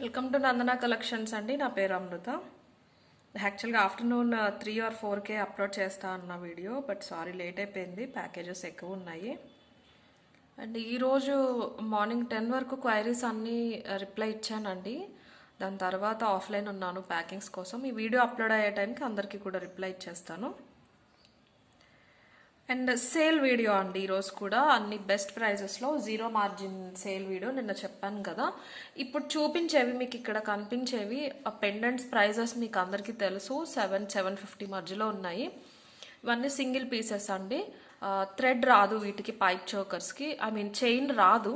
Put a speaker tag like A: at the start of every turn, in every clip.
A: Welcome to Nandana collections అండి. నా పేరు అమృత. యాక్చువల్గా ఆఫ్టర్నూన్ 3 or 4 అప్లోడ్ చేస్తా అన్న వీడియో, బట్ సారీ లేట్ అయిపోయింది, ప్యాకేజెస్ ఎక్కువ ఉన్నాయి. అండ్ ఈరోజు మార్నింగ్ 10 వరకు క్వైరీస్ అన్నీ రిప్లై ఇచ్చానండి. దాని తర్వాత ఆఫ్లైన్ ఉన్నాను ప్యాకింగ్స్ కోసం. ఈ వీడియో అప్లోడ్ అయ్యే టైంకి అందరికీ కూడా రిప్లై ఇచ్చేస్తాను. అండ్ సేల్ వీడియో అండి ఈరోజు కూడా అన్ని బెస్ట్ ప్రైజెస్లో జీరో మార్జిన్ సేల్ వీడియో. నిన్న చెప్పాను కదా, ఇప్పుడు చూపించేవి మీకు ఇక్కడ కనిపించేవి పెండెంట్స్ ప్రైజెస్ మీకు అందరికీ తెలుసు, 750 మధ్యలో ఉన్నాయి. ఇవన్నీ సింగిల్ పీసెస్ అండి. థ్రెడ్ రాదు వీటికి, పైప్ చోకర్స్కి, చైన్ రాదు.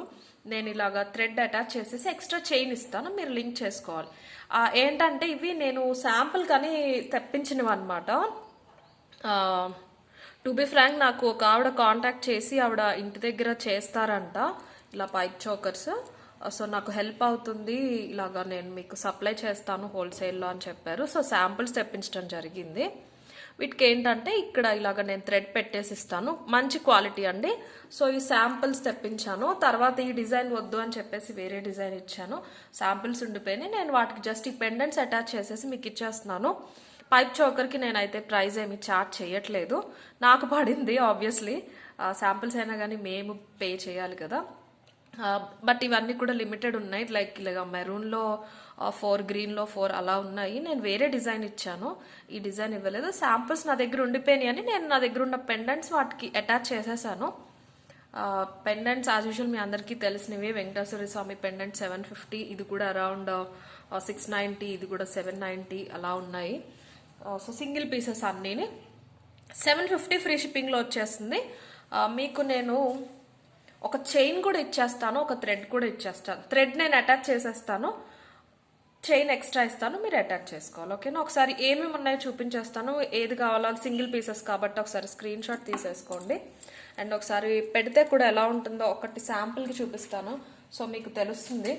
A: నేను ఇలాగా థ్రెడ్ అటాచ్ చేసేసి ఎక్స్ట్రా చైన్ ఇస్తాను, మీరు లింక్ చేసుకోవాలి. ఏంటంటే ఇవి నేను శాంపుల్ కానీ తెప్పించినవి అనమాట. టు బి ఫ్రాంక్, నాకు ఒక ఆవిడ కాంటాక్ట్ చేసి ఆవిడ ఇంటి దగ్గర చేస్తారంట ఇలా పైప్ చోకర్స్. సో నాకు హెల్ప్ అవుతుంది, ఇలాగా నేను మీకు సప్లై చేస్తాను హోల్సేల్లో అని చెప్పారు. సో శాంపుల్స్ తెప్పించడం జరిగింది. వీటికి ఏంటంటే ఇక్కడ ఇలాగ నేను థ్రెడ్ పెట్టేసి ఇస్తాను, మంచి క్వాలిటీ అండి. సో ఈ శాంపుల్స్ తెప్పించాను. తర్వాత ఈ డిజైన్ వద్దు అని చెప్పేసి వేరే డిజైన్ ఇచ్చాను. శాంపుల్స్ ఉండిపోయినాయి, నేను వాటికి జస్ట్ ఈ పెండెంట్స్ అటాచ్ చేసేసి మీకు ఇచ్చేస్తున్నాను. పైప్ చోకర్కి నేనైతే ప్రైస్ ఏమి చార్జ్ చేయట్లేదు, నాకు పడింది ఆబ్వియస్లీ. శాంపిల్స్ అయినా కానీ మేము పే చేయాలి కదా. బట్ ఇవన్నీ కూడా లిమిటెడ్ ఉన్నాయి, లైక్ ఇలాగ మెరూన్లో 4, గ్రీన్లో 4 అలా ఉన్నాయి. నేను వేరే డిజైన్ ఇచ్చాను, ఈ డిజైన్ ఇవ్వలేదు. శాంపిల్స్ నా దగ్గర ఉండిపోయినాయి అని నేను నా దగ్గర ఉన్న పెండెంట్స్ వాటికి అటాచ్ చేసేసాను. పెండెంట్స్ యాజ్ యూజువల్ మీ అందరికీ తెలిసినవి. వెంకటేశ్వర స్వామి పెండెంట్ 750, ఇది కూడా అరౌండ్ 690, ఇది కూడా 790 అలా ఉన్నాయి. సో సింగిల్ పీసెస్ అన్నీని 750 ఫ్రీ షిప్పింగ్లో వచ్చేస్తుంది. మీకు నేను ఒక చైన్ కూడా ఇచ్చేస్తాను, ఒక థ్రెడ్ కూడా ఇచ్చేస్తాను. థ్రెడ్ నేను అటాచ్ చేసేస్తాను, చైన్ ఎక్స్ట్రా ఇస్తాను, మీరు అటాచ్ చేసుకోవాలి. ఓకేనా? ఒకసారి ఏమేమి ఉన్నాయో చూపించేస్తాను, ఏది కావాలో. సింగిల్ పీసెస్ కాబట్టి ఒకసారి స్క్రీన్ షాట్ తీసేసుకోండి. అండ్ ఒకసారి పెడితే కూడా ఎలా ఉంటుందో ఒకటి శాంపుల్కి చూపిస్తాను, సో మీకు తెలుస్తుంది.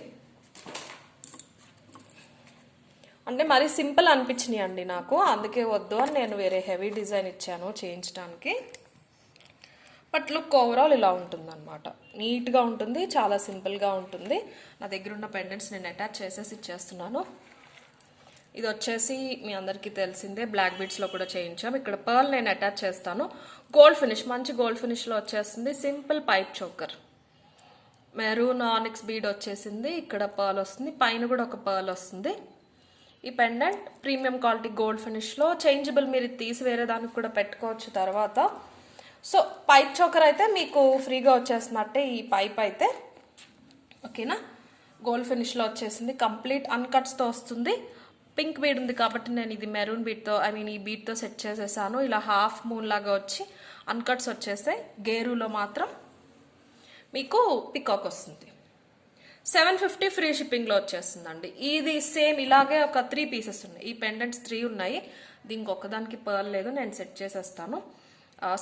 A: అంటే మరీ సింపుల్ అనిపించినాయి అండి నాకు, అందుకే వద్దు అని నేను వేరే హెవీ డిజైన్ ఇచ్చాను చేయించడానికి. బట్ లుక్ ఓవరాల్ ఇలా ఉంటుంది అనమాట, నీట్గా ఉంటుంది, చాలా సింపుల్గా ఉంటుంది. నా దగ్గర ఉన్న పెండెంట్స్ నేను అటాచ్ చేసేసి ఇచ్చేస్తున్నాను. ఇది వచ్చేసి మీ అందరికీ తెలిసిందే, బ్లాక్ బీడ్స్లో కూడా చేయించాం. ఇక్కడ పర్ల్ నేను అటాచ్ చేస్తాను, గోల్డ్ ఫినిష్, మంచి గోల్డ్ ఫినిష్లో వచ్చేస్తుంది. Simple pipe choker, maroon onyx bead వచ్చేసింది, ఇక్కడ పర్ల్ వస్తుంది, పైన కూడా ఒక పర్ల్ వస్తుంది. ఈ పెండెంట్ ప్రీమియం క్వాలిటీ గోల్డ్ ఫినిష్లో, చేంజబుల్, మీరు తీసి వేరే దానికి కూడా పెట్టుకోవచ్చు తర్వాత. సో పైప్ చోకర్ అయితే మీకు ఫ్రీగా వచ్చేస్తున్నట్టే ఈ పైప్ అయితే. ఓకేనా? గోల్డ్ ఫినిష్లో వచ్చేసింది, కంప్లీట్ అన్కట్స్తో వస్తుంది. పింక్ బీడ్ ఉంది కాబట్టి నేను ఇది మెరూన్ బీడ్తో, ఈ బీడ్తో సెట్ చేసేసాను. ఇలా హాఫ్ మూన్ లాగా వచ్చి అన్కట్స్ వచ్చేసాయి. గేరులో మాత్రం మీకు పికాక్ వస్తుంది. 750 ఫ్రీ షిప్పింగ్లో వచ్చేస్తుందండి. ఇది సేమ్ ఇలాగే ఒక 3 పీసెస్ ఉన్నాయి. ఈ పెండెంట్స్ 3 ఉన్నాయి, దీనికి ఒక్కదానికి పర్ల్ లేదు, నేను సెట్ చేసేస్తాను.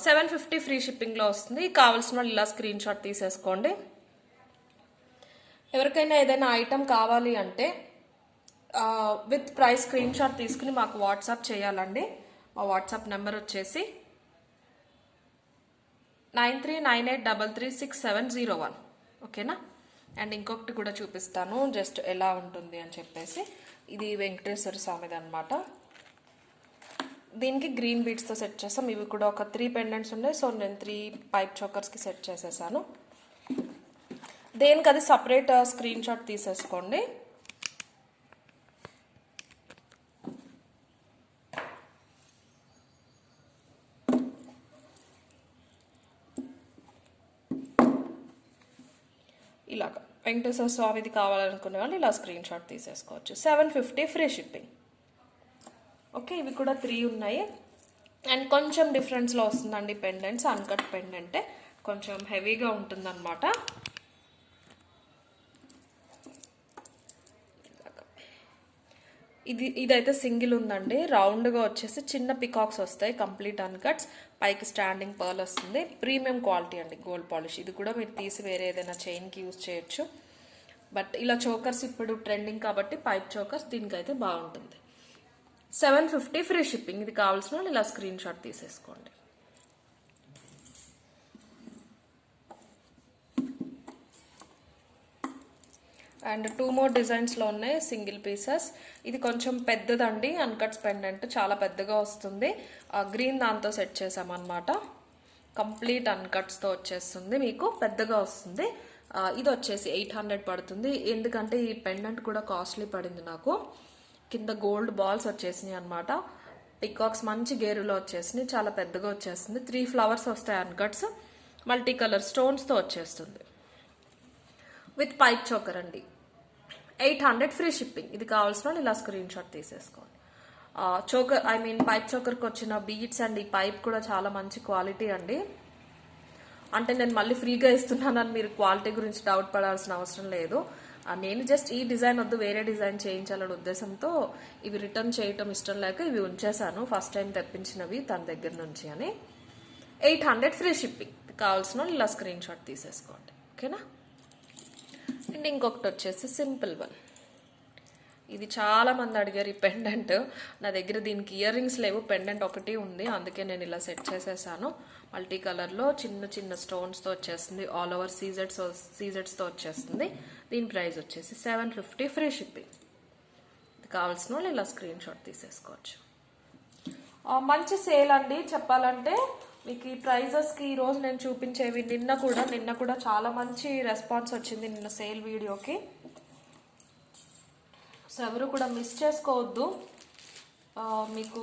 A: 750 ఫ్రీ షిప్పింగ్లో వస్తుంది. కావాల్సిన వాళ్ళు ఇలా స్క్రీన్ షాట్ తీసేసుకోండి. ఎవరికైనా ఏదైనా ఐటమ్ కావాలి అంటే విత్ ప్రైస్ స్క్రీన్ షాట్ తీసుకుని మాకు వాట్సాప్ చేయాలండి. మా వాట్సాప్ నెంబర్ వచ్చేసి 9398336701. ఓకేనా? అండ్ ఇంకొకటి కూడా చూపిస్తాను జస్ట్ ఎలా ఉంటుంది అని చెప్పేసి. ఇది వెంకటేశ్వర స్వామిది అనమాట. దీనికి గ్రీన్ బీడ్స్తో సెట్ చేస్తాం. ఇవి కూడా ఒక 3 పెండెంట్స్ ఉన్నాయి, సో నేను 3 పైప్ చోకర్స్కి సెట్ చేసేసాను. దేనికి అది సపరేట్ స్క్రీన్ షాట్ తీసేసుకోండి. ఇలాగా వెంకటేశ్వర స్వామిది కావాలనుకునే వాళ్ళు ఇలా స్క్రీన్ షాట్ తీసేసుకోవచ్చు. 750 ఫ్రీ షిప్పింగ్. ఓకే, ఇవి కూడా 3 ఉన్నాయి. అండ్ కొంచెం డిఫరెన్స్లో వస్తుందండి పెండెంట్స్. అన్కట్ పెండెంటే కొంచెం హెవీగా ఉంటుందన్నమాట. ఇదైతే సింగిల్ ఉందండి, రౌండ్గా వచ్చేసి చిన్న పికాక్స్ వస్తాయి, కంప్లీట్ అన్కట్స్, పైకి స్టాండింగ్ పర్ల్ వస్తుంది. ప్రీమియం క్వాలిటీ అండి, గోల్డ్ పాలిష్. ఇది కూడా మీరు తీసి వేరే ఏదైనా చైన్కి యూజ్ చేయొచ్చు. బట్ ఇలా చోకర్స్ ఇప్పుడు ట్రెండింగ్ కాబట్టి పైప్ చోకర్స్ దీనికైతే బాగుంటుంది. 750 ఫ్రీ షిప్పింగ్. ఇది కావాల్సిన వాళ్ళు ఇలా స్క్రీన్ షాట్ తీసేసుకోండి. అండ్ 2 మోర్ డిజైన్స్లో ఉన్నాయి సింగిల్ పీసెస్. ఇది కొంచెం పెద్దదండి, అన్కట్స్ పెండెంట్ చాలా పెద్దగా వస్తుంది. గ్రీన్ దాంతో సెట్ చేసామన్నమాట. కంప్లీట్ అన్కట్స్తో వచ్చేస్తుంది, మీకు పెద్దగా వస్తుంది. ఇది వచ్చేసి 800 పడుతుంది. ఎందుకంటే ఈ పెండెంట్ కూడా కాస్ట్లీ పడింది నాకు. కింద గోల్డ్ బాల్స్ వచ్చేసినాయి అనమాట. పికాక్స్ మంచి గేరులో వచ్చేసినాయి, చాలా పెద్దగా వచ్చేస్తుంది. 3 ఫ్లవర్స్ వస్తాయి అన్కట్స్, మల్టీ కలర్ స్టోన్స్తో వచ్చేస్తుంది. విత్ పైప్ చోకర్ అండి. 800 ఫ్రీ షిప్పింగ్. ఇది కావాల్సిన వాళ్ళు ఇలా స్క్రీన్ షాట్ తీసేసుకోండి. చోకర్ పైప్ చోకర్కి వచ్చిన బీడ్స్ అండ్ ఈ పైప్ కూడా చాలా మంచి క్వాలిటీ అండి. అంటే నేను మళ్ళీ ఫ్రీగా ఇస్తున్నానని మీరు క్వాలిటీ గురించి డౌట్ పడాల్సిన అవసరం లేదు. నేను జస్ట్ ఈ డిజైన్ వద్దు వేరే డిజైన్ చేయించాలనే ఉద్దేశంతో ఇవి రిటర్న్ చేయటం ఇష్టం లేక ఇవి ఉంచేశాను, ఫస్ట్ టైం తెప్పించినవి తన దగ్గర నుంచి అని. 800 ఫ్రీ షిప్పింగ్. కావాల్సిన వాళ్ళు ఇలా స్క్రీన్ షాట్ తీసేసుకోండి, ఓకేనా. అండ్ ఇంకొకటి వచ్చేసి సింపుల్ వన్. ఇది చాలా మంది అడిగారు ఈ పెండెంట్. నా దగ్గర దీనికి ఇయర్ రింగ్స్ లేవు, పెండెంట్ ఒకటి ఉంది, అందుకే నేను ఇలా సెట్ చేసేసాను. మల్టీ కలర్లో చిన్న చిన్న స్టోన్స్తో వచ్చేస్తుంది, ఆల్ ఓవర్ సీజెడ్స్తో వచ్చేస్తుంది. దీని ప్రైస్ వచ్చేసి 750 ఫ్రీ షిప్పింగ్. ఇది కావాల్సిన వాళ్ళు ఇలా స్క్రీన్ షాట్ తీసేసుకోవచ్చు. మంచి సేల్ అండి చెప్పాలంటే. మీకు ఈ ప్రైజెస్కి ఈరోజు నేను చూపించేవి నిన్న కూడా చాలా మంచి రెస్పాన్స్ వచ్చింది నిన్న సేల్ వీడియోకి. సో ఎవరు కూడా మిస్ చేసుకోవద్దు. మీకు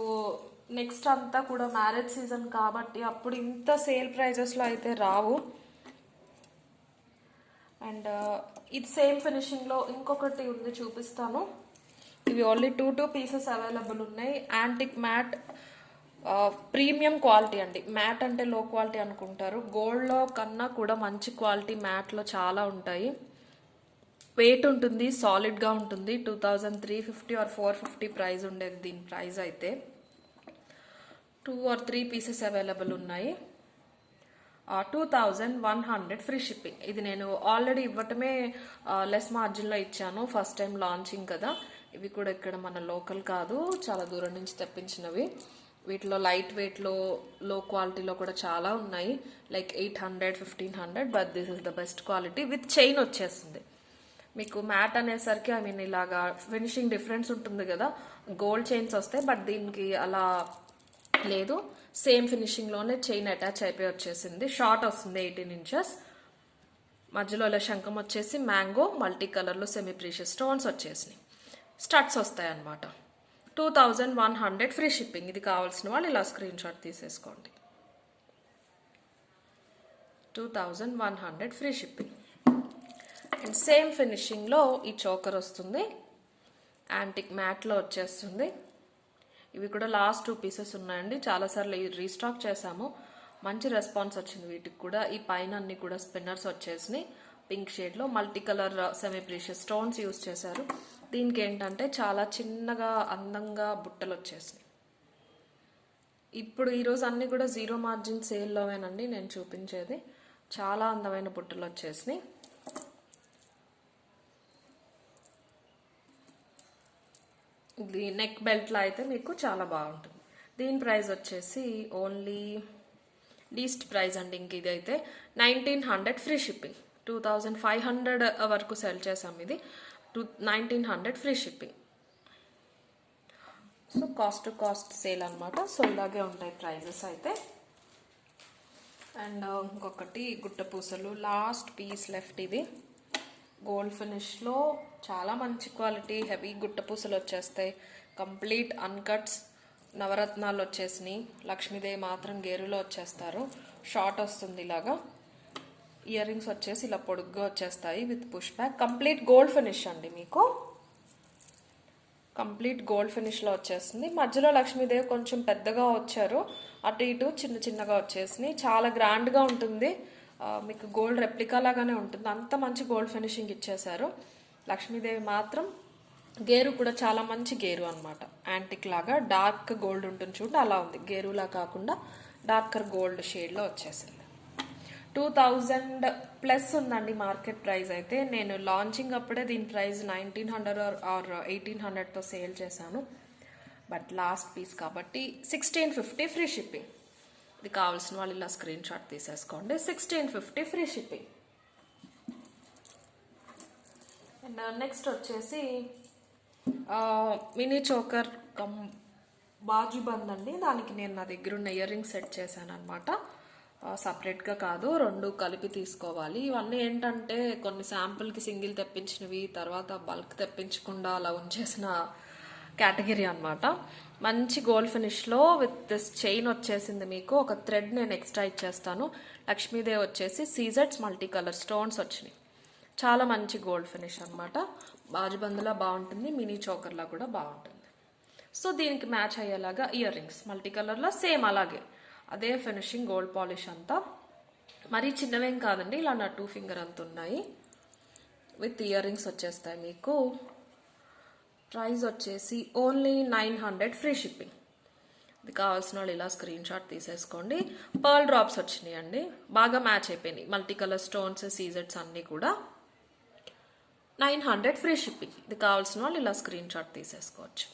A: నెక్స్ట్ అంతా కూడా మ్యారేజ్ సీజన్ కాబట్టి అప్పుడు ఇంత సేల్ ప్రైజెస్లో అయితే రావు. అండ్ ఇది సేమ్ ఫినిషింగ్లో ఇంకొకటి ఉంది, చూపిస్తాను. ఇవి ఓన్లీ 2 పీసెస్ అవైలబుల్ ఉన్నాయి. యాంటిక్ మ్యాట్, ప్రీమియం క్వాలిటీ అండి. మ్యాట్ అంటే లో క్వాలిటీ అనుకుంటారు, గోల్డ్లో కన్నా కూడా మంచి క్వాలిటీ మ్యాట్లో చాలా ఉంటాయి. వెయిట్ ఉంటుంది, సాలిడ్గా ఉంటుంది. 2350 ఆర్ 450 ప్రైస్ ఉండేది దీని ప్రైస్ అయితే. 2 or 3 పీసెస్ అవైలబుల్ ఉన్నాయి. 2100 ఫ్రీ షిప్పింగ్. ఇది నేను ఆల్రెడీ ఇవ్వటమే లెస్ మార్జిన్లో ఇచ్చాను, ఫస్ట్ టైం లాంచింగ్ కదా. ఇవి కూడా ఇక్కడ మన లోకల్ కాదు, చాలా దూరం నుంచి తెప్పించినవి. వీటిలో లైట్ వెయిట్లో లో క్వాలిటీలో కూడా చాలా ఉన్నాయి, like 800, 1500, but this is the best quality. With chain వచ్చేస్తుంది మీకు. మ్యాట్ అనేసరికి ఇలాగా ఫినిషింగ్ డిఫరెన్స్ ఉంటుంది కదా, గోల్డ్ చైన్స్ వస్తాయి, బట్ దీనికి అలా లేదు. సేమ్ ఫినిషింగ్లోనే చైన్ అటాచ్ అయిపోయి వచ్చేసింది. షార్ట్ వస్తుంది 18 inches. మధ్యలో ఇలా శంఖం వచ్చేసి మ్యాంగో మల్టీ కలర్లో సెమీ ప్రీషియస్ స్టోన్స్ వచ్చేసినాయి. స్టడ్స్ వస్తాయి అన్నమాట. 2100 ఫ్రీ షిప్పింగ్. ఇది కావాల్సిన వాళ్ళు ఇలా స్క్రీన్ షాట్ తీసేసుకోండి. 2100 ఫ్రీ షిప్పింగ్. అండ్ సేమ్ ఫినిషింగ్లో ఈ చోకర్ వస్తుంది, యాంటిక్ మ్యాట్లో వచ్చేస్తుంది. ఇవి కూడా లాస్ట్ 2 పీసెస్ ఉన్నాయండి, చాలాసార్లు రీస్టాక్ చేసాము, మంచి రెస్పాన్స్ వచ్చింది వీటికి కూడా. ఈ పైన అన్ని కూడా స్పిన్నర్స్ వచ్చేసినాయి, పింక్ షేడ్లో multi colour semi precious stones use చేశారు. దీనికి ఏంటంటే చాలా చిన్నగా అందంగా బుట్టలు వచ్చేసినాయి. ఇప్పుడు ఈరోజు అన్ని కూడా 0 మార్జిన్ సేల్లోవేనండి నేను చూపించేది. చాలా అందమైన బుట్టలు వచ్చేసినాయి. ఇది నెక్ బెల్ట్లో అయితే మీకు చాలా బాగుంటుంది. దీని ప్రైస్ వచ్చేసి ఓన్లీ లీస్ట్ ప్రైస్ అండి. ఇంక ఇది అయితే 1900 ఫ్రీ షిప్పింగ్. 2500 వరకు సెల్ చేసాం, ఇది 1900 free shipping. So cost to cost sale అనమాట. సో ఇలాగే ఉంటాయి ప్రైజెస్ అయితే. అండ్ ఇంకొకటి గుట్ట పూసలు లాస్ట్ పీస్ లెఫ్ట్. ఇది గోల్డ్ ఫినిష్లో చాలా మంచి క్వాలిటీ హెవీ గుట్ట పూసలు వచ్చేస్తాయి. కంప్లీట్ అన్కట్స్ నవరత్నాలు వచ్చేసినాయి. లక్ష్మీదేవి మాత్రం గేరులో వచ్చేస్తారు. షార్ట్ వస్తుంది ఇలాగా. ఇయర్ రింగ్స్ వచ్చేసి ఇలా పొడుగ్గా వచ్చేస్తాయి with push back. Complete gold finish అండి, మీకు కంప్లీట్ గోల్డ్ ఫినిష్లో వచ్చేస్తుంది. మధ్యలో లక్ష్మీదేవి కొంచెం పెద్దగా వచ్చారు, అటు ఇటు చిన్న చిన్నగా వచ్చేసినాయి. చాలా గ్రాండ్గా ఉంటుంది, మీకు గోల్డ్ రెప్లికా లాగానే ఉంటుంది, అంత మంచి గోల్డ్ ఫినిషింగ్ ఇచ్చేసారు. లక్ష్మీదేవి మాత్రం గేరు కూడా చాలా మంచి గేరు అనమాట. యాంటిక్ లాగా డార్క్ గోల్డ్ ఉంటుంది చూడండి, అలా ఉంది. గేరులా కాకుండా డార్కర్ గోల్డ్ షేడ్లో వచ్చేసింది. 2000 ప్లస్ ఉందండి మార్కెట్ ప్రైస్ అయితే. నేను లాంచింగ్ అప్పుడే దీని ప్రైస్ 1900 ఆర్ 1800తో సేల్ చేశాను, బట్ లాస్ట్ పీస్ కాబట్టి 1650 ఫ్రీ షిప్పింగ్. ఇది కావాల్సిన వాళ్ళు ఇలా స్క్రీన్ షాట్ తీసేసుకోండి. 1650 ఫ్రీ షిప్పింగ్. అండ్ నెక్స్ట్ వచ్చేసి మినీ చోకర్ బాజుబంద్ అండి. దానికి నేను నా దగ్గర ఉన్న ఇయర్ రింగ్స్ సెట్ చేశాను అనమాట. సపరేట్గా కాదు, రెండు కలిపి తీసుకోవాలి. ఇవన్నీ ఏంటంటే కొన్ని శాంపుల్కి సింగిల్ తెప్పించినవి, తర్వాత బల్క్ తెప్పించకుండా అలా ఉంచేసిన కేటగిరీ అనమాట. మంచి గోల్డ్ ఫినిష్లో విత్ దిస్ చైన్ వచ్చేసింది. మీకు ఒక థ్రెడ్ నేను ఎక్స్ట్రా ఇచ్చేస్తాను. లక్ష్మీదేవి వచ్చేసి సీజెట్స్ మల్టీ కలర్ స్టోన్స్ వచ్చినాయి. చాలా మంచి గోల్డ్ ఫినిష్ అనమాట. బాజుబందులా బాగుంటుంది, మినీ చోకర్లా కూడా బాగుంటుంది. సో దీనికి మ్యాచ్ అయ్యేలాగా ఇయర్ రింగ్స్ మల్టీ కలర్లో సేమ్ అలాగే అదే ఫినిషింగ్ గోల్డ్ పాలిష్ అంతా. మరీ చిన్నవేం కాదండి, ఇలా నా 2 ఫింగర్ అంత ఉన్నాయి. విత్ ఇయర్ రింగ్స్ వచ్చేస్తాయి మీకు. ప్రైస్ వచ్చేసి ఓన్లీ 900 ఫ్రీ షిప్పింగ్. ఇది కావాల్సిన వాళ్ళు ఇలా స్క్రీన్ షాట్ తీసేసుకోండి. పర్ల్ డ్రాప్స్ వచ్చినాయి అండి, బాగా మ్యాచ్ అయిపోయినాయి. మల్టీ కలర్ స్టోన్స్ సీజెట్స్ అన్నీ కూడా 900 ఫ్రీ షిప్పింగ్. ఇది కావాల్సిన వాళ్ళు ఇలా స్క్రీన్ షాట్ తీసేసుకోవచ్చు.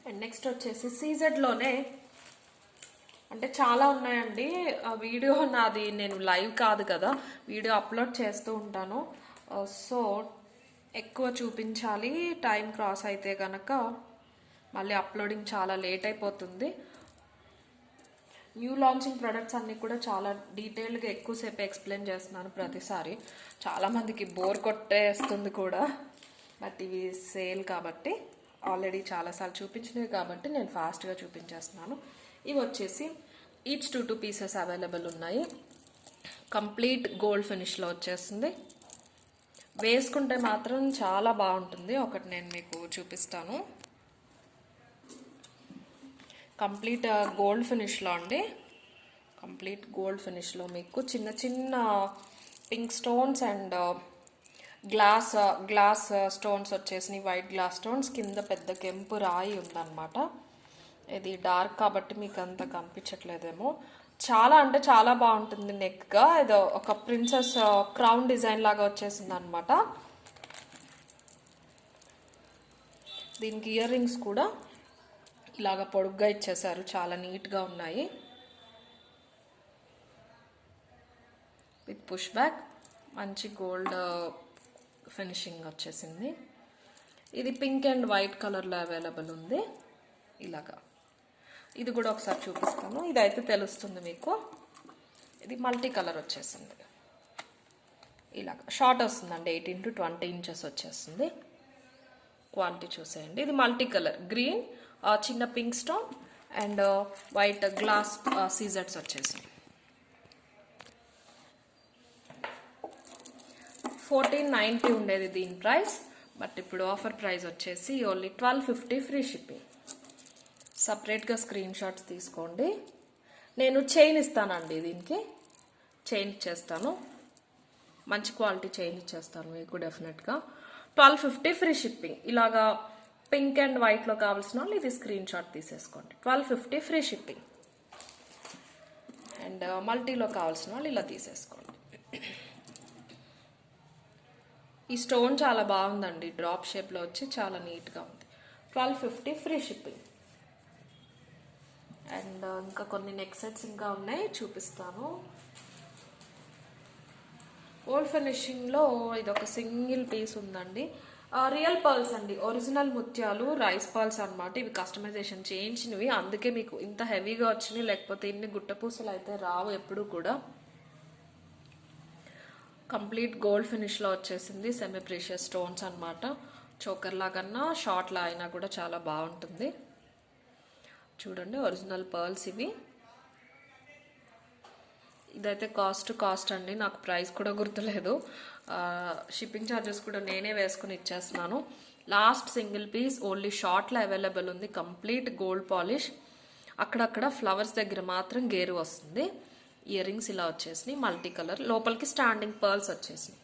A: అండ్ నెక్స్ట్ వచ్చేసి సీజెడ్లోనే అంటే చాలా ఉన్నాయండి. ఆ వీడియో నాది నేను లైవ్ కాదు కదా, వీడియో అప్లోడ్ చేస్తూ ఉంటాను. సో ఎక్కువ చూపించాలి, టైం క్రాస్ అయితే కనుక మళ్ళీ అప్లోడింగ్ చాలా లేట్ అయిపోతుంది. న్యూ లాంచింగ్ ప్రొడక్ట్స్ అన్నీ కూడా చాలా డీటెయిల్గా ఎక్కువసేపు ఎక్స్ప్లెయిన్ చేస్తున్నాను ప్రతిసారి. చాలామందికి బోర్ కొట్టేస్తుంది కూడా. బట్ ఇవి సేల్ కాబట్టి, ఆల్రెడీ చాలాసార్లు చూపించినవి కాబట్టి నేను ఫాస్ట్గా చూపించేస్తున్నాను. ఇవి వచ్చేసి ఈచ్ 2 పీసెస్ అవైలబుల్ ఉన్నాయి. కంప్లీట్ గోల్డ్ ఫినిష్లో వచ్చేస్తుంది. వేసుకుంటే మాత్రం చాలా బాగుంటుంది. ఒకటి నేను మీకు చూపిస్తాను. కంప్లీట్ గోల్డ్ ఫినిష్లో అండి. కంప్లీట్ గోల్డ్ ఫినిష్లో మీకు చిన్న చిన్న pink stones and glass stones వచ్చేసినాయి. వైట్ గ్లాస్ స్టోన్స్, కింద పెద్ద కెంపు రాయి ఉందన్నమాట. ఇది డార్క్ కాబట్టి మీకు అంత కనిపించట్లేదేమో. చాలా అంటే చాలా బాగుంటుంది. నెక్గా ఏదో ఒక ప్రిన్సెస్ క్రౌన్ డిజైన్ లాగా వచ్చేసింది అనమాట. దీనికి ఇయర్ రింగ్స్ కూడా ఇలాగ పొడుగ్గా ఇచ్చేసారు, చాలా నీట్గా ఉన్నాయి. విత్ పుష్ బ్యాక్ మంచి గోల్డ్ ఫినిషింగ్ వచ్చేసింది. ఇది పింక్ అండ్ వైట్ కలర్లో అవైలబుల్ ఉంది. ఇలాగా ఇది కూడా ఒకసారి చూపిస్తాను, ఇదైతే తెలుస్తుంది మీకు. ఇది మల్టీ కలర్ వచ్చేసింది. ఇలాగ షార్ట్ వస్తుందండి, 18 to 20 ఇంచెస్ వచ్చేస్తుంది. క్వాలిటీ చూసేయండి. ఇది మల్టీ కలర్ గ్రీన్, చిన్న pink stone and white glass సీజెట్స్ వచ్చేసింది. 1490 ఉండేది దీని ప్రైస్, బట్ ఇప్పుడు ఆఫర్ ప్రైస్ వచ్చేసి ఓన్లీ 1250 ఫ్రీ షిప్పింగ్. సపరేట్గా స్క్రీన్ షాట్స్ తీసుకోండి. నేను చైన్ ఇస్తానండి, దీనికి చైన్ ఇచ్చేస్తాను. మంచి క్వాలిటీ చైన్ ఇచ్చేస్తాను మీకు డెఫినెట్గా. 1250 ఫ్రీ షిప్పింగ్. ఇలాగా పింక్ అండ్ వైట్లో కావాల్సిన వాళ్ళు ఇది స్క్రీన్ షాట్ తీసేసుకోండి. 1250 ఫ్రీ షిప్పింగ్. అండ్ మల్టీలో కావాల్సిన వాళ్ళు ఇలా తీసేసుకోండి. ఈ స్టోన్ చాలా బాగుందండి, డ్రాప్ షేప్లో వచ్చి చాలా నీట్గా ఉంది. 1250 ఫ్రీ షిప్పింగ్. అండ్ ఇంకా కొన్ని నెక్ సెట్స్ ఇంకా ఉన్నాయి, చూపిస్తాను. గోల్డ్ ఫినిషింగ్లో ఇది ఒక సింగిల్ పీస్ ఉందండి. రియల్ పర్ల్స్ అండి, ఒరిజినల్ ముత్యాలు, రైస్ పర్ల్స్ అనమాట. ఇవి కస్టమైజేషన్ చేయించినవి, అందుకే మీకు ఇంత హెవీగా వచ్చినాయి. లేకపోతే ఇన్ని గుట్టపూసలు అయితే రావు ఎప్పుడు కూడా. కంప్లీట్ గోల్డ్ ఫినిష్లో వచ్చేసింది. సెమీ ప్రీషియస్ స్టోన్స్ అనమాట. చోకర్ లాగన్నా షార్ట్ లా అయినా కూడా చాలా బాగుంటుంది. చూడండి, ఒరిజినల్ పర్ల్స్ ఇవి. ఇదైతే కాస్ట్ అండి, నాకు ప్రైస్ కూడా గుర్తులేదు. షిప్పింగ్ ఛార్జెస్ కూడా నేనే వేసుకుని ఇచ్చేస్తున్నాను. లాస్ట్ సింగిల్ పీస్ ఓన్లీ షార్ట్లో అవైలబుల్ ఉంది. కంప్లీట్ గోల్డ్ పాలిష్, అక్కడక్కడ ఫ్లవర్స్ దగ్గర మాత్రం గేరు వస్తుంది. ఇయర్ రింగ్స్ ఇలా వచ్చేసినాయి మల్టీ కలర్, లోపలికి స్టాండింగ్ పర్ల్స్ వచ్చేసినాయి.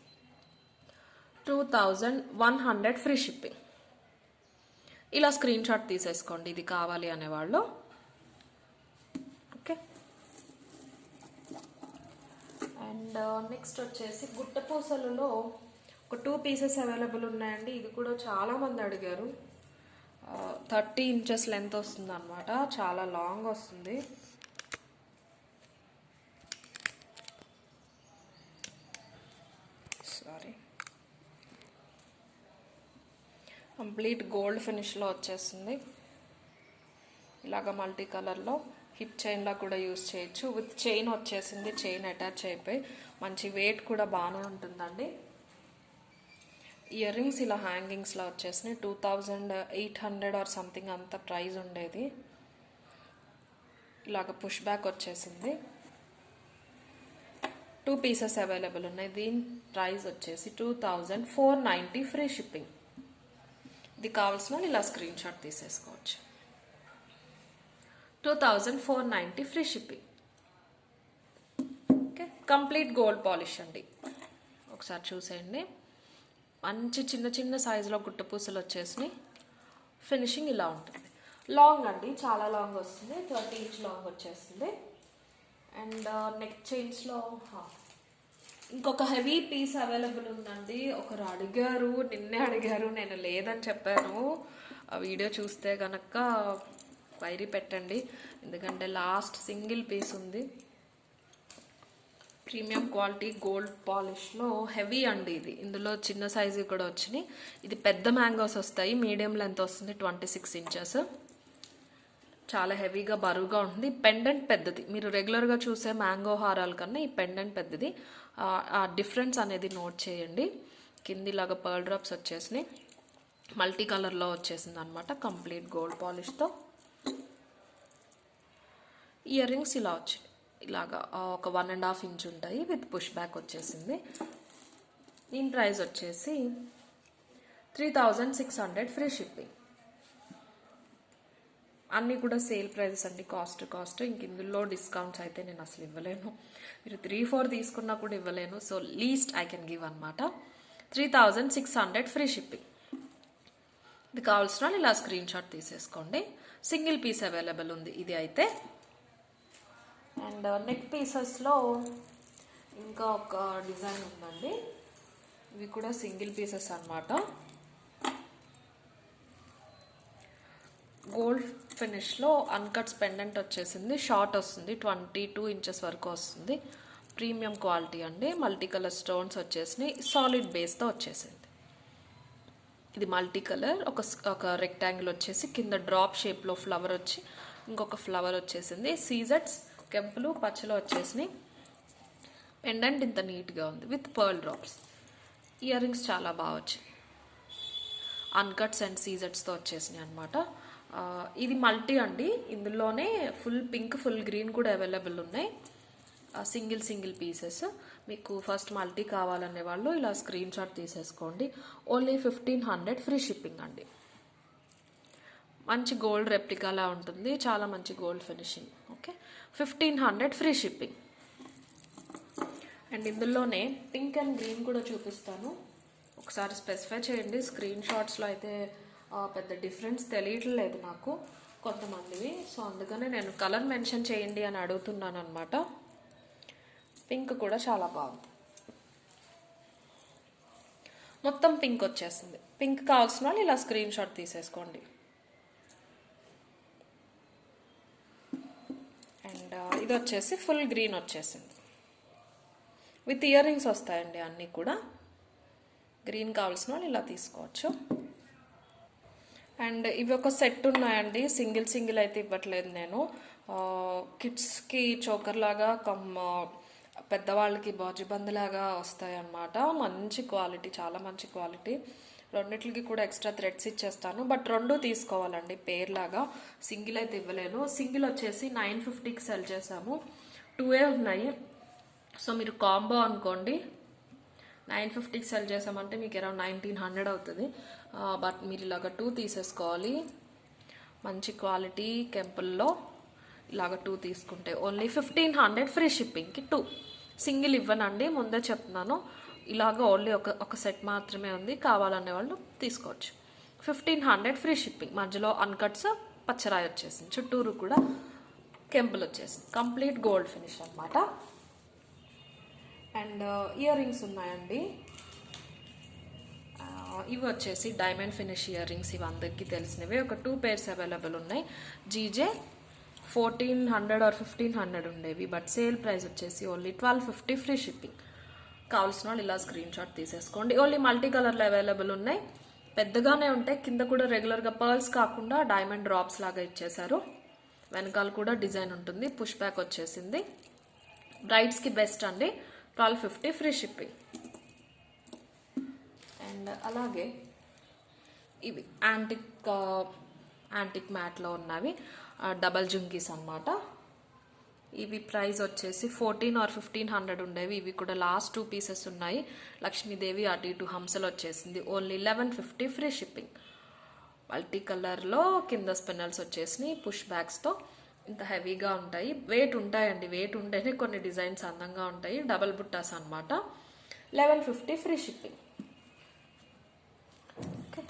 A: 2100 ఫ్రీ షిప్పింగ్. ఇలా స్క్రీన్ షాట్ తీసేసుకోండి ఇది కావాలి అనేవాళ్ళు. ఓకే. అండ్ నెక్స్ట్ వచ్చేసి గుట్టపూసలలో ఒక 2 పీసెస్ అవైలబుల్ ఉన్నాయండి. ఇది కూడా చాలామంది అడిగారు. 30 ఇంచెస్ లెంత్ వస్తుంది అనమాట, చాలా లాంగ్ వస్తుంది. సారీ, కంప్లీట్ గోల్డ్ ఫినిష్లో వచ్చేస్తుంది. ఇలాగ మల్టీ కలర్లో హిప్ చైన్లా కూడా యూస్ చేయొచ్చు. విత్ చైన్ వచ్చేసింది, చైన్ అటాచ్ అయిపోయి మంచి వెయిట్ కూడా బాగానే ఉంటుందండి. ఇయర్ రింగ్స్ ఇలా హ్యాంగింగ్స్లో వచ్చేసినాయి. 2800 ఆర్ సంథింగ్ అంత ప్రైస్ ఉండేది. ఇలాగ పుష్ బ్యాక్ వచ్చేసింది. 2 పీసెస్ అవైలబుల్ ఉన్నాయి. దీని ప్రైస్ వచ్చేసి 2490 ఫ్రీ షిప్పింగ్. ఇది కావాల్సిన ఇలా స్క్రీన్ షాట్ తీసేసుకోవచ్చు. 2490 free shipping. Okay, complete gold polish అండి. ఒకసారి చూసేయండి. మంచి చిన్న చిన్న సైజులో గుట్టపూసలు వచ్చేసినాయి. ఫినిషింగ్ ఇలా ఉంటుంది. లాంగ్ అండి, చాలా లాంగ్ వస్తుంది. 30 ఇంచ్ లాంగ్ వచ్చేస్తుంది. అండ్ నెక్ చైన్స్లో ఇంకొక హెవీ పీస్ అవైలబుల్ ఉందండి. ఒకరు అడిగారు, నిన్నే అడిగారు, నేను లేదని చెప్పాను. ఆ వీడియో చూస్తే కనుక క్వైరీ పెట్టండి, ఎందుకంటే లాస్ట్ సింగిల్ పీస్ ఉంది. ప్రీమియం క్వాలిటీ గోల్డ్ పాలిష్లో హెవీ అండి ఇది. ఇందులో చిన్న సైజు కూడా వచ్చినాయి. ఇది పెద్ద మ్యాంగోస్ వస్తాయి. మీడియం లెంత్ వస్తుంది, 26 ఇంచెస్. చాలా హెవీగా బరువుగా ఉంటుంది. పెండెంట్ పెద్దది. మీరు రెగ్యులర్గా చూసే మ్యాంగో హారాల కన్నా ఈ పెండెంట్ పెద్దది. ఆ డిఫరెన్స్ అనేది నోట్ చేయండి. కిందిలాగా పర్ల్ డ్రాప్స్ వచ్చేసినాయి. మల్టీ కలర్లో వచ్చేసింది అనమాట, కంప్లీట్ గోల్డ్ పాలిష్తో. ఇయర్ రింగ్స్ ఇలా వచ్చాయి. ఇలాగా ఒక 1.5 ఇంచ్ ఉంటాయి. విత్ పుష్ బ్యాక్ వచ్చేసింది. దీని ప్రైస్ వచ్చేసి 3600 ఫ్రీ షిప్పింగ్. అన్నీ కూడా సేల్ ప్రైజెస్ అండి, కాస్ట్. ఇంక ఇందులో డిస్కౌంట్స్ అయితే నేను అసలు ఇవ్వలేను. మీరు 3-4 తీసుకున్నా కూడా ఇవ్వలేను. So least I can give అనమాట. 3600 ఫ్రీ షిప్పింగ్. ఇది కావాల్సిన ఇలా స్క్రీన్ షాట్ తీసేసుకోండి. సింగిల్ పీస్ అవైలబుల్ ఉంది ఇది అయితే. అండ్ నెక్ పీసెస్లో ఇంకా ఒక డిజైన్ ఉందండి. ఇవి కూడా సింగిల్ పీసెస్ అన్నమాట. గోల్డ్ ఫినిష్లో అన్కట్స్ పెండెంట్ వచ్చేసింది. షార్ట్ వస్తుంది, 22 ఇంచెస్ వరకు వస్తుంది. ప్రీమియం క్వాలిటీ అండి. మల్టీ కలర్ స్టోన్స్ వచ్చేసినాయి. సాలిడ్ బేస్తో వచ్చేసింది. ఇది మల్టీ కలర్. ఒక రెక్టాంగిల్ వచ్చేసి కింద డ్రాప్ షేప్లో ఫ్లవర్ వచ్చి ఇంకొక ఫ్లవర్ వచ్చేసింది. సీజెట్స్ కెంపులు పచ్చలో వచ్చేసినాయి. పెండెంట్ ఇంత నీట్గా ఉంది with pearl drops. Ear rings చాలా బాగా వచ్చాయి. అన్కట్స్ అండ్ సీజెట్స్తో వచ్చేసినాయి అనమాట. ఇది మల్టీ అండి. ఇందులోనే ఫుల్ పింక్, ఫుల్ గ్రీన్ కూడా అవైలబుల్ ఉన్నాయి. Single pieces. మీకు ఫస్ట్ మల్టీ కావాలనే వాళ్ళు ఇలా స్క్రీన్ షాట్ తీసేసుకోండి. ఓన్లీ 1500 ఫ్రీ షిప్పింగ్ అండి. మంచి గోల్డ్ రెప్లికాలా ఉంటుంది. చాలా మంచి gold finishing. Okay, 1500 free shipping. And ఇందులోనే పింక్ అండ్ గ్రీన్ కూడా చూపిస్తాను. ఒకసారి స్పెసిఫై చేయండి. స్క్రీన్ షాట్స్లో అయితే పెద్ద డిఫరెన్స్ తెలియట్లేదు నాకు కొంతమందివి. సో అందుకనే నేను కలర్ మెన్షన్ చేయండి అని అడుగుతున్నాను అనమాట. పింక్ కూడా చాలా బాగుంది. మొత్తం పింక్ వచ్చేస్తుంది. పింక్ కావాల్సిన వాళ్ళు ఇలా స్క్రీన్ షాట్ తీసేసుకోండి. అండ్ ఇది వచ్చేసి ఫుల్ గ్రీన్ వచ్చేసింది. విత్ ఇయర్ రింగ్స్ వస్తాయండి అన్నీ కూడా. గ్రీన్ కావాల్సిన వాళ్ళు ఇలా తీసుకోవచ్చు. అండ్ ఇవి ఒక సెట్ ఉన్నాయండి. సింగిల్ అయితే ఇవ్వట్లేదు నేను. కిడ్స్కి చోకర్ లాగా పెద్దవాళ్ళకి బాజుబంద్ లాగా వస్తాయి అన్నమాట. మంచి క్వాలిటీ, చాలా మంచి క్వాలిటీ. రెండిట్లకి కూడా ఎక్స్ట్రా థ్రెడ్స్ ఇచ్చేస్తాను. బట్ 2 తీసుకోవాలండి పేర్ లాగా. సింగిల్ అయితే ఇవ్వలేను. సింగిల్ వచ్చేసి 950కి సెల్ చేసాము. 2 ఉన్నాయి. సో మీరు కాంబో అనుకోండి. 950కి సెల్ చేసామంటే మీకు అరౌండ్ 1900 అవుతుంది. బట్ మీరు ఇలాగ 2 తీసేసుకోవాలి. మంచి క్వాలిటీ కెంపుల్లో ఇలాగ 2 తీసుకుంటే ఓన్లీ 1500 ఫ్రీ షిప్పింగ్కి 2. సింగిల్ ఇవ్వనండి, ముందే చెప్తున్నాను. ఇలాగ ఓన్లీ ఒక సెట్ మాత్రమే ఉంది. కావాలనే వాళ్ళు తీసుకోవచ్చు. 1500 ఫ్రీ షిప్పింగ్. మధ్యలో అన్కట్స్ పచ్చరాయి వచ్చేసింది. చుట్టూరు కూడా కెంపుల్ వచ్చేసింది. కంప్లీట్ గోల్డ్ ఫినిష్ అనమాట. అండ్ ఇయర్ రింగ్స్ ఉన్నాయండి. ఇవి వచ్చేసి డైమండ్ ఫినిష్ ఇయర్ రింగ్స్. ఇవి అందరికీ తెలిసినవి. ఒక 2 pairs అవైలబుల్ ఉన్నాయి. జీజే 1400 ఆర్ 1500 ఉండేవి. బట్ సేల్ ప్రైస్ వచ్చేసి ఓన్లీ 1250 ఫ్రీ షిప్పింగ్. కావాల్సిన వాళ్ళు ఇలా స్క్రీన్ షాట్ తీసేసుకోండి. ఓన్లీ మల్టీ కలర్లో అవైలబుల్ ఉన్నాయి. పెద్దగానే ఉంటాయి, కింద కూడా రెగ్యులర్గా పర్ల్స్ కాకుండా డైమండ్ డ్రాప్స్ లాగా ఇచ్చేసారు. వెనకాల కూడా డిజైన్ ఉంటుంది, పుష్ బ్యాక్ వచ్చేసింది. బ్రైడ్స్కి బెస్ట్ అండి. 1250 ఫ్రీ షిప్పింగ్. అండ్ అలాగే ఇవి యాంటిక్ మ్యాట్లో ఉన్నవి డబల్ జుంకీస్ అన్నమాట. ఇవి ప్రైస్ వచ్చేసి 14 or 1500 ఉండేవి. ఇవి కూడా లాస్ట్ 2 పీసెస్ ఉన్నాయి. లక్ష్మీదేవి అటు ఇటు హంసలు వచ్చేసింది. Only 1150 free shipping. మల్టీ కలర్లో కింద స్పిన్నల్స్ వచ్చేసినాయి పుష్ బ్యాగ్స్తో. ఇంత హెవీగా ఉంటాయి, వెయిట్ ఉంటాయండి. వెయిట్ ఉంటేనే కొన్ని డిజైన్స్ అందంగా ఉంటాయి. డబల్ బుట్టాస్ అనమాట. 1150 ఫ్రీ షిప్పింగ్. ఓకే.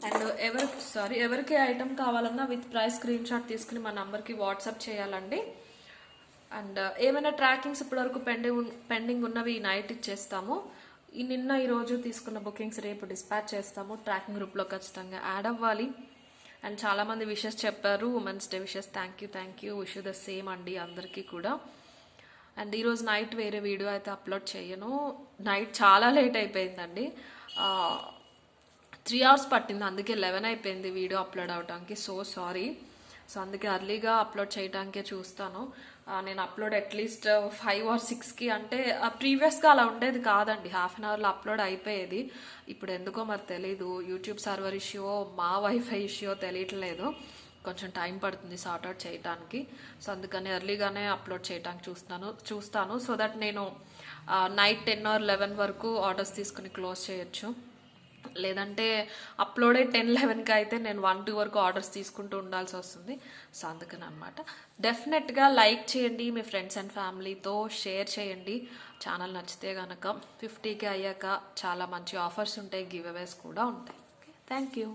A: అండ్ ఎవరికి ఐటమ్ కావాలన్నా విత్ ప్రైస్ స్క్రీన్ షాట్ తీసుకుని మా నంబర్కి వాట్సాప్ చేయాలండి. అండ్ ఏమైనా ట్రాకింగ్స్ ఇప్పటివరకు పెండింగ్ ఉన్నవి ఈ నైట్ ఇచ్చేస్తాము. ఈరోజు తీసుకున్న బుకింగ్స్ రేపు డిస్పాచ్ చేస్తాము. ట్రాకింగ్ గ్రూప్లో ఖచ్చితంగా యాడ్ అవ్వాలి. అండ్ చాలామంది విషెస్ చెప్పారు, women's day wishes. Thank you. Wish the same అండి అందరికీ కూడా. అండ్ ఈరోజు నైట్ వేరే వీడియో అయితే అప్లోడ్ చేయను. నైట్ చాలా లేట్ అయిపోయిందండి, 3 hours పట్టింది. అందుకే 11 అయిపోయింది వీడియో అప్లోడ్ అవడానికి. So sorry. సో అందుకే అర్లీగా అప్లోడ్ చేయడానికే చూస్తాను. నేను అప్లోడ్ అట్లీస్ట్ 5 or 6కి, అంటే ప్రీవియస్గా అలా ఉండేది కాదండి. హాఫ్ అన్ అవర్లో అప్లోడ్ అయిపోయేది. ఇప్పుడు ఎందుకో మరి తెలీదు, యూట్యూబ్ సర్వర్ ఇష్యూ, మా వైఫై ఇష్యూ తెలియట్లేదు. కొంచెం టైం పడుతుంది సార్ట్అవుట్ చేయడానికి. సో అందుకని ఎర్లీగానే అప్లోడ్ చేయడానికి చూస్తాను. సో దట్ నేను నైట్ 10 or 11 వరకు ఆర్డర్స్ తీసుకుని క్లోజ్ చేయొచ్చు. లేదంటే అప్లోడే 10-11కి అయితే నేను 1-2 వరకు ఆర్డర్స్ తీసుకుంటూ ఉండాల్సి వస్తుంది. సో అందుకని అనమాట. డెఫినెట్గా లైక్ చేయండి, మీ ఫ్రెండ్స్ అండ్ ఫ్యామిలీతో షేర్ చేయండి. ఛానల్ నచ్చితే కనుక 50K అయ్యాక చాలా మంచి ఆఫర్స్ ఉంటాయి, గివ్ అవేస్ కూడా ఉంటాయి. Okay, thank you.